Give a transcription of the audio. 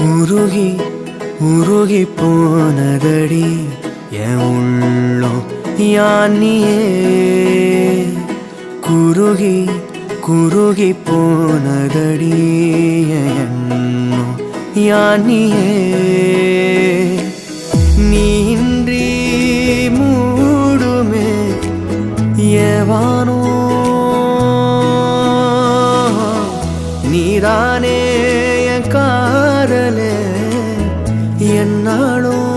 உருகி உருகி போனதடி என் உள்ளம் யானியே குருகி குருகி போனதடி என் எண்ணம் யானியே நீன்றி மூடுமே ஏவானோ நீதானே என் காதலே என்னாலும்